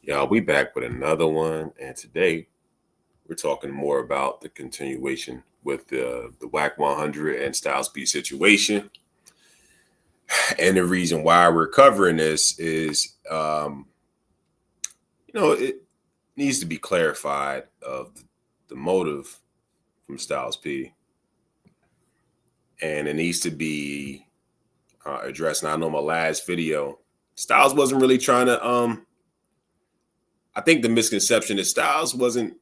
Y'all, we back with another one, and today we're talking more about the continuation with the Wack 100 and Styles P situation. And the reason why we're covering this is, it needs to be clarified of the motive from Styles P, and it needs to be addressed. Now, I know my last video, Styles wasn't really trying to. I think the misconception is Styles wasn't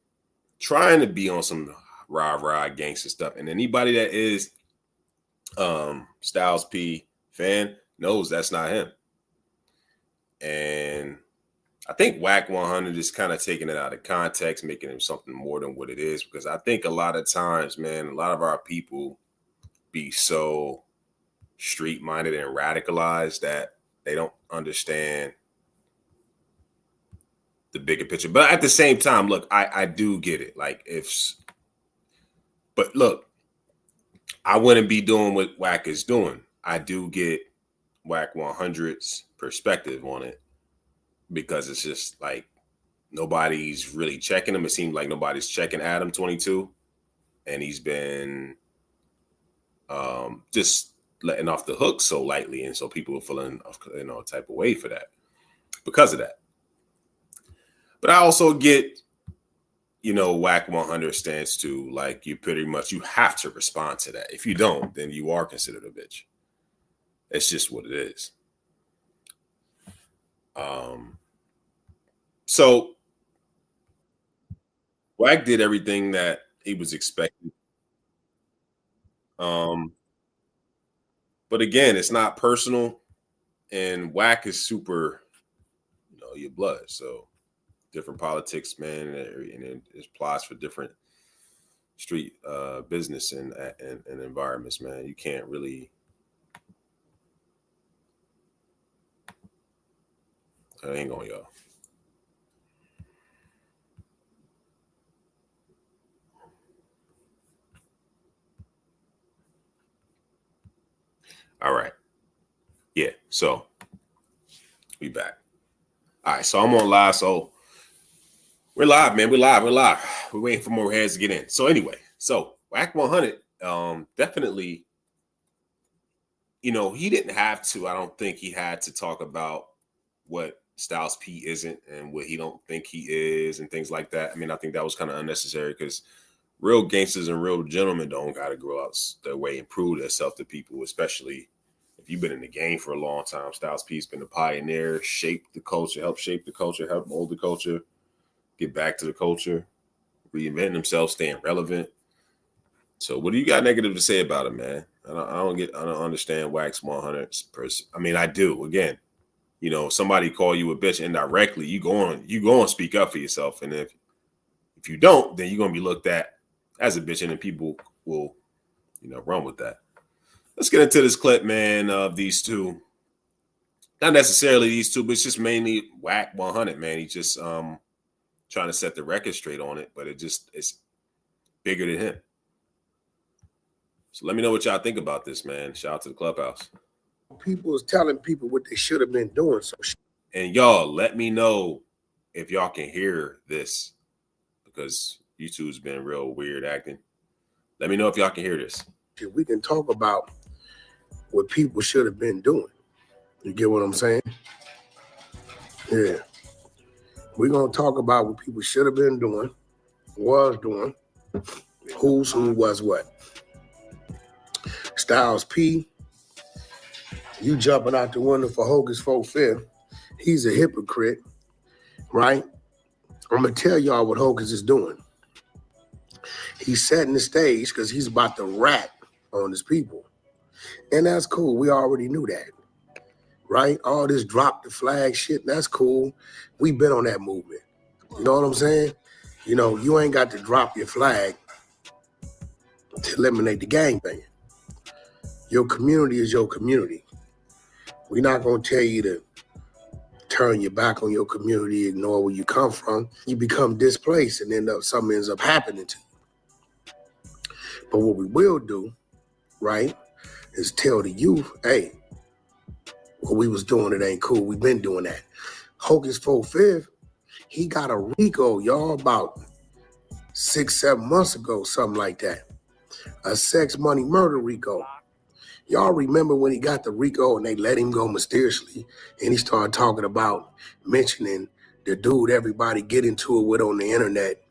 trying to be on some rah gangster stuff, and anybody that is Styles P fan knows that's not him. And I think Wack 100 is kind of taking it out of context, making him something more than what it is, because I think a lot of times, man, a lot of our people be so street minded and radicalized that they don't understand the bigger picture. But at the same time, look, I do get it. But look, I wouldn't be doing what Wack is doing. I do get Wack 100's perspective on it, because it's just like nobody's really checking him. It seems like nobody's checking Adam 22, and he's been just letting off the hook so lightly, and so people are feeling a type of way for that because of that. But I also get, Wack 100 stands to, like, you have to respond to that. If you don't, then you are considered a bitch. It's just what it is. So Wack did everything that he was expecting. But again, it's not personal, and Wack is super, your blood. So different politics, man, and it applies for different street business and environments, man. You can't really. Hang on, y'all. All right. Yeah. So we back. All right. So I'm on live. So we're live, man. We're live. We're waiting for more heads to get in. So anyway, so Wack 100, definitely, he didn't have to. I don't think he had to talk about what Styles P isn't and what he don't think he is and things like that. I mean, I think that was kind of unnecessary, because real gangsters and real gentlemen don't got to grow out their way and prove themselves to people, especially if you've been in the game for a long time. Styles P's been a pioneer, shaped the culture, helped shape the culture, helped mold the culture, get back to the culture, reinventing himself, staying relevant. So what do you got negative to say about it, man? I don't understand Wack's 100's person. I mean, I do. Again, somebody call you a bitch indirectly, you go and speak up for yourself. And if you don't, then you're going to be looked at as a bitch, and then people will, run with that. Let's get into this clip, man, of these two. Not necessarily these two, but it's just mainly Wack 100, man. He's just trying to set the record straight on it, but it's bigger than him. So let me know what y'all think about this, man. Shout out to the clubhouse. People is telling people what they should have been doing. And y'all, let me know if y'all can hear this, because YouTube's been real weird acting. Let me know if y'all can hear this. We can talk about what people should have been doing. You get what I'm saying? Yeah. We're going to talk about what people should have been doing, was doing, who was what. Styles P, you jumping out the window for Hocus 4/5. He's a hypocrite, right? I'm going to tell y'all what Hocus is doing. He's setting the stage because he's about to rat on his people. And that's cool. We already knew that, right? All this drop the flag shit, that's cool. We've been on that movement. You know what I'm saying? You ain't got to drop your flag to eliminate the gangbanging. Your community is your community. We're not going to tell you to turn your back on your community, ignore where you come from. You become displaced, and something ends up happening to you. But what we will do, right, is tell the youth, hey, what we was doing, it ain't cool. We've been doing that. Hocus 4/5, He got a RICO, y'all, about 6-7 months ago, something like that. A sex, money, murder RICO. Y'all remember when he got the RICO and they let him go mysteriously, and he started talking about mentioning the dude everybody get into it with on the internet.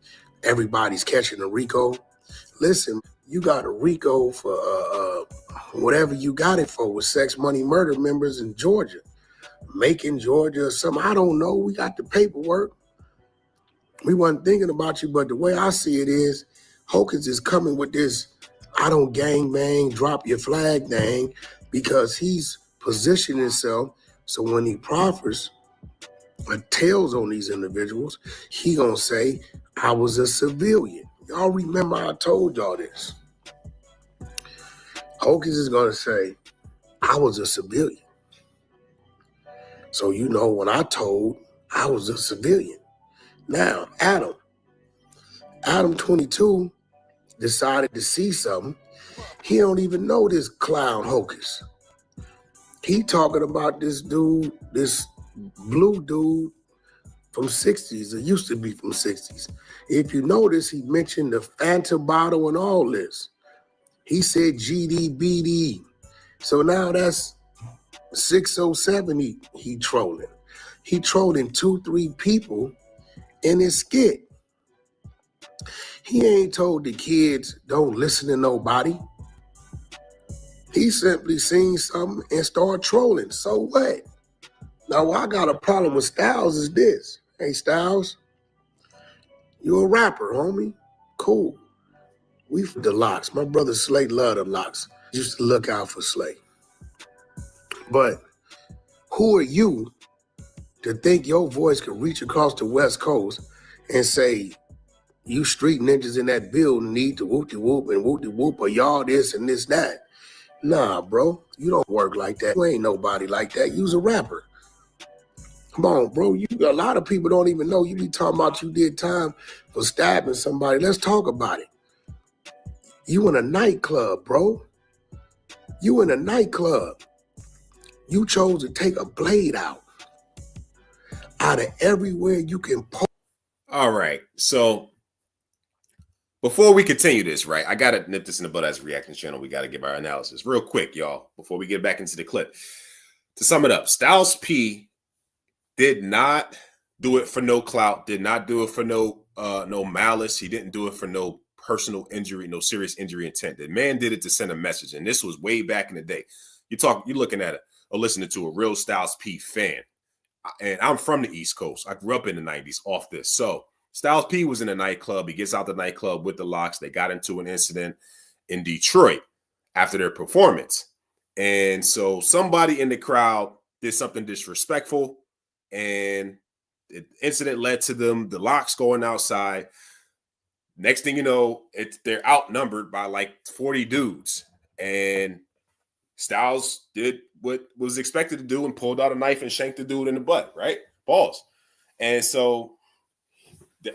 Everybody's catching a RICO. Listen, you got a RICO for whatever you got it for with sex, money, murder members in Georgia. Macon, Georgia, or something. I don't know. We got the paperwork. We wasn't thinking about you, but the way I see it is, Hocus is coming with this I don't gang bang, drop your flag thing, because he's positioned himself so when he proffers or tells on these individuals, he gonna say, I was a civilian. Y'all remember I told y'all this. Hocus is gonna say, I was a civilian. So you know when I told, I was a civilian. Now, Adam 22 decided to see something. He don't even know this clown Hocus. He talking about this dude, this blue dude from 60s, it used to be from 60s. If you notice, he mentioned the Fanta bottle and all this. He said GDBD. So now that's 607 he trolling. He trolling 2-3 people in his skit. He ain't told the kids don't listen to nobody. He simply seen something and started trolling. So what? Now, I got a problem with Styles is this. Hey, Styles, you a rapper, homie. Cool. We from the Locks. My brother Slay loved the Locks. Used to look out for Slay. But who are you to think your voice could reach across the West Coast and say, you street ninjas in that building need to whoop-de-whoop and whoop-de-whoop or y'all this and this that? Nah, bro. You don't work like that. You ain't nobody like that. You's a rapper. Come on, bro. A lot of people don't even know. You be talking about you did time for stabbing somebody. Let's talk about it. You in a nightclub, bro. You in a nightclub. You chose to take a blade out of everywhere you can pull. All right. So before we continue this, right, I got to nip this in the bud as a reaction channel. We got to give our analysis real quick, y'all, before we get back into the clip. To sum it up, Styles P did not do it for no clout, did not do it for no malice. He didn't do it for no personal injury, no serious injury intent. The man did it to send a message, and this was way back in the day. You're looking at it or listening to a real Styles P fan. And I'm from the East Coast. I grew up in the 90s off this. So Styles P was in a nightclub. He gets out the nightclub with the Locks. They got into an incident in Detroit after their performance. And so somebody in the crowd did something disrespectful, and the incident led to the Locks going outside. Next thing you know, they're outnumbered by like 40 dudes. And Styles did what was expected to do and pulled out a knife and shanked the dude in the butt, right? Balls. And so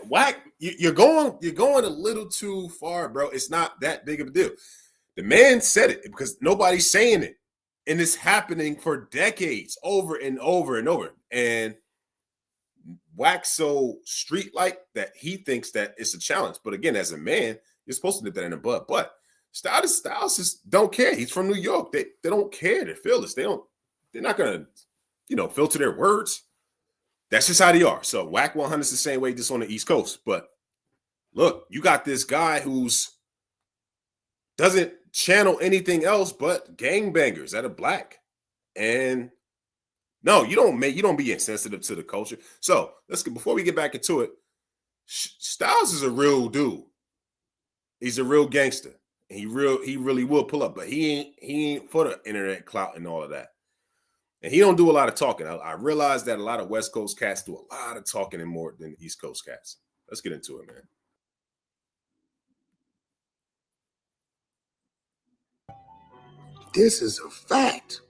Wack, you're going a little too far, bro. It's not that big of a deal. The man said it because nobody's saying it. And it's happening for decades, over and over and over. And Wack's so street-like that he thinks that it's a challenge. But again, as a man, you're supposed to nip that in the bud. But Styles just don't care. He's from New York. They don't care. They're fearless. They're not gonna, filter their words. That's just how they are. So Wack100 is the same way, just on the East Coast. But look, you got this guy who's doesn't channel anything else but gangbangers that are black. And no, you don't be insensitive to the culture. So before we get back into it, Styles is a real dude. He's a real gangster. And he really will pull up, but he ain't for the internet clout and all of that. And he don't do a lot of talking. I realize that a lot of West Coast cats do a lot of talking and more than East Coast cats. Let's get into it, man. This is a fact.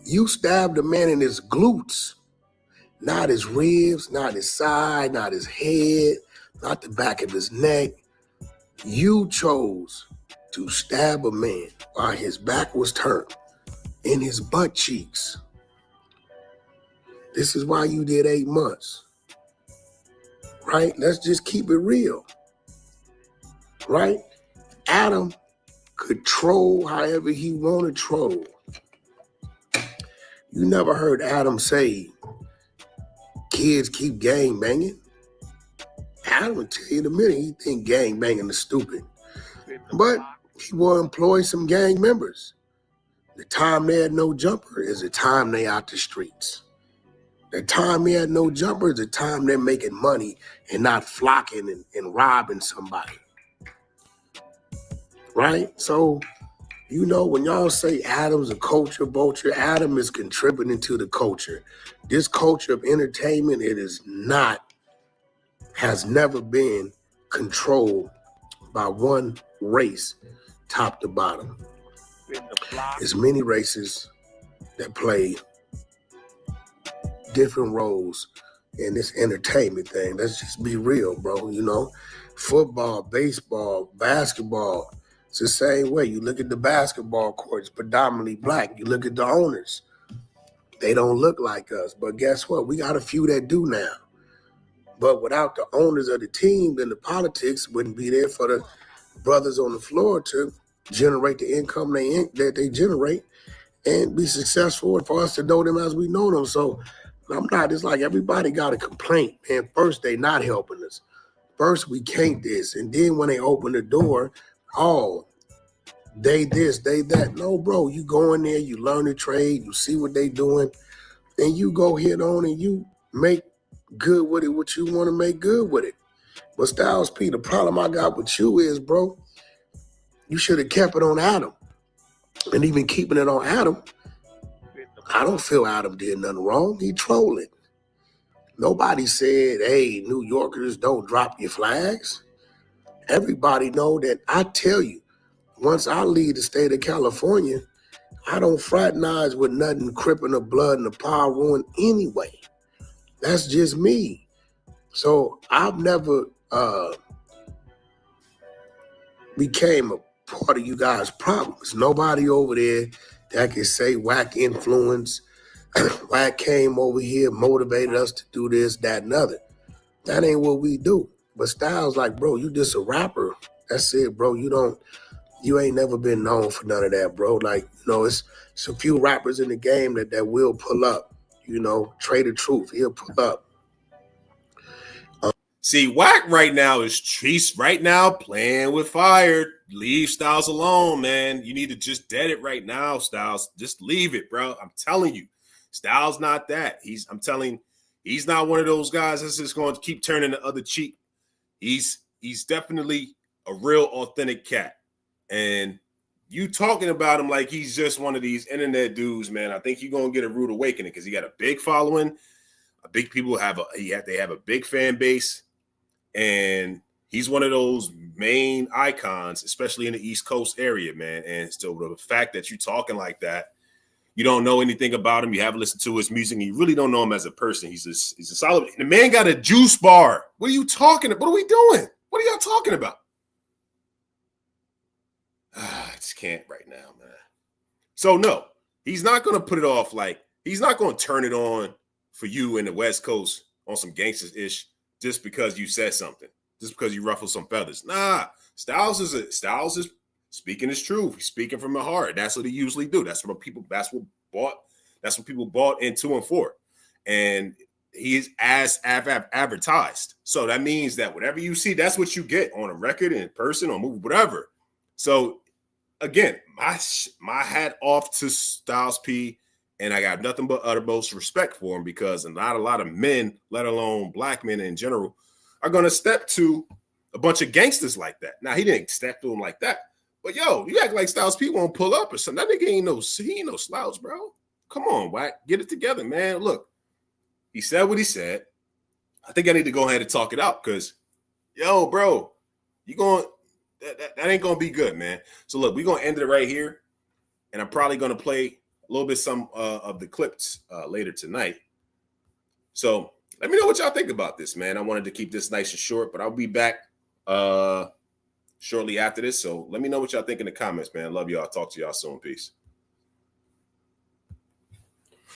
You stabbed a man in his glutes, not his ribs, not his side, not his head, not the back of his neck. You chose to stab a man while his back was turned in his butt cheeks. This is why you did 8 months. right? Let's just keep it real, right? Adam could troll however he want to troll. You never heard Adam say, kids keep gang banging. Adam will tell you in a minute he think gang banging is stupid. But he will employ some gang members. The time they had no jumper is the time they out the streets. The time they had no jumper is the time they're making money and not flocking and robbing somebody. Right? So, you know, when y'all say Adam's a culture vulture, Adam is contributing to the culture. This culture of entertainment, has never been controlled by one race, top to bottom. There's many races that play different roles in this entertainment thing. Let's just be real, bro. You know, football, baseball, basketball, it's the same way. You look at the basketball court, it's predominantly black. You look at the owners, they don't look like us. But guess what? We got a few that do now. But without the owners of the team, then the politics wouldn't be there for the brothers on the floor to generate the income that they generate and be successful, and for us to know them as we know them. So it's like everybody got a complaint. Man, first they not helping us. First we can't this. And then when they open the door, they this, they that. No, bro, you go in there, you learn the trade, you see what they doing, and you go hit on and you make good with it what you want to make good with it. But Styles P, the problem I got with you is, bro, you should have kept it on Adam. And even keeping it on Adam, I don't feel Adam did nothing wrong. He trolling. Nobody said, hey, New Yorkers, don't drop your flags. Everybody know that. I tell you, once I leave the state of California, I don't fraternize with nothing cripping the blood and the power ruin anyway. That's just me. So I've never became a part of you guys' problems. Nobody over there that can say Wack influence, Wack came over here, motivated us to do this, that, and other. That ain't what we do. But Styles like, bro, you just a rapper. That's it, bro. You ain't never been known for none of that, bro. Like, you know, it's a few rappers in the game that will pull up. You know, Trey the Truth, he'll pull up. See, Wack right now he's right now playing with fire. Leave Styles alone, man. You need to just dead it right now, Styles. Just leave it, bro. I'm telling you, Styles not that. He's not one of those guys that's just going to keep turning the other cheek. He's definitely a real authentic cat. And you talking about him like he's just one of these internet dudes, man. I think you're gonna get a rude awakening because he got a big following. They have a big fan base. And he's one of those main icons, especially in the East Coast area, man. And so the fact that you're talking like that, you don't know anything about him, you haven't listened to his music, and you really don't know him as a person. He's a solid. The man got a juice bar. What are you talking about? What are we doing? What are y'all talking about? I just can't right now, man. So no, he's not gonna put it off he's not gonna turn it on for you in the West Coast on some gangsters-ish. Just because you said something, just because you ruffled some feathers. Nah, Styles is speaking his truth. He's speaking from the heart. That's what he usually do. That's what people bought into him for. And he is as advertised. So that means that whatever you see, that's what you get on a record, in person, on movie, whatever. So again, my hat off to Styles P. And I got nothing but uttermost respect for him because not a lot of men, let alone black men in general, are going to step to a bunch of gangsters like that. Now, he didn't step to him like that. But, yo, you act like Styles P won't pull up or something. That nigga ain't no slouch, bro. Come on, Wack. Get it together, man. Look, he said what he said. I think I need to go ahead and talk it out because, yo, bro, that ain't going to be good, man. So, look, we're going to end it right here. And I'm probably going to play a little bit some of the clips later tonight. So let me know what y'all think about this, man. I wanted to keep this nice and short, but I'll be back shortly after this. So let me know what y'all think in the comments, man. Love y'all. Talk to y'all soon. Peace.